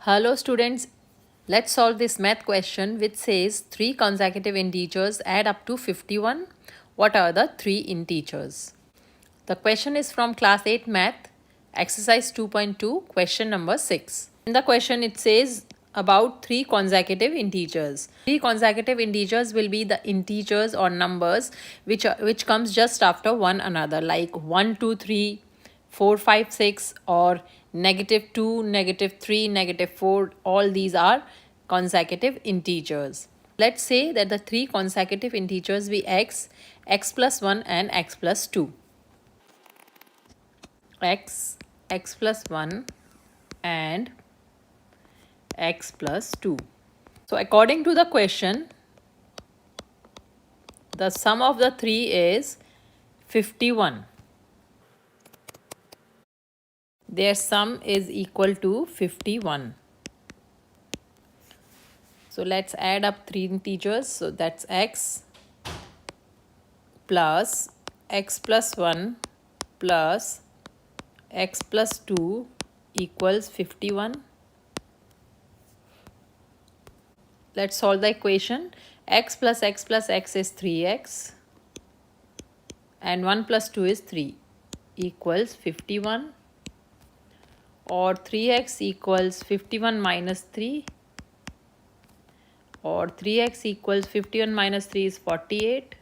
Hello students, let's solve this math question which says 3 consecutive integers add up to 51. What are the 3 integers? The question is from class 8 math, exercise 2.2, question number 6. In the question it says about 3 consecutive integers. 3 consecutive integers will be the integers or numbers which comes just after one another, like 1, 2, 3, 4, 5, 6 or -2, -3, -4. All these are consecutive integers. Let's say that the 3 consecutive integers be x plus 1 and x plus 2. X plus 1 and x plus 2. So according to the question, the sum of the 3 is 51. Their sum is equal to 51. So let's add up 3 integers. So that's x plus 1 plus x plus 2 equals 51. Let's solve the equation. X plus x is 3x and 1 plus 2 is 3 equals 51. Or 3x equals 51 minus 3, or 3x equals 51 minus 3 is 48,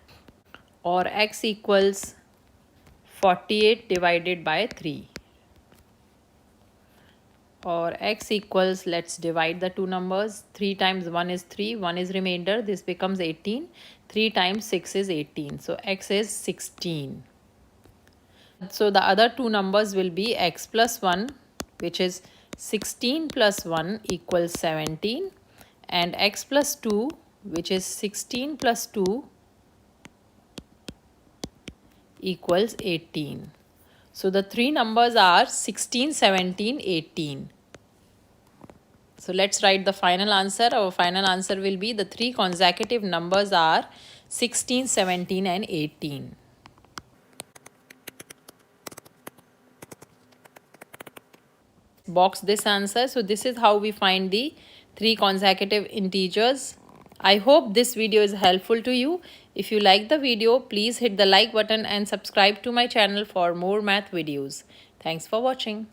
or x equals 48 divided by 3, or x equals, let's divide the two numbers. 3 times 1 is 3, 1 is remainder, this becomes 18. 3 times 6 is 18, so x is 16. So the other two numbers will be x plus 1, which is 16 plus 1 equals 17, and x plus 2, which is 16 plus 2 equals 18. So the three numbers are 16, 17, 18. So let's write the final answer. Our final answer will be the 3 consecutive numbers are 16, 17 and 18. Box this answer. So this is how we find the 3 consecutive integers. I hope this video is helpful to you. If you like the video, please hit the like button and subscribe to my channel for more math videos. Thanks for watching.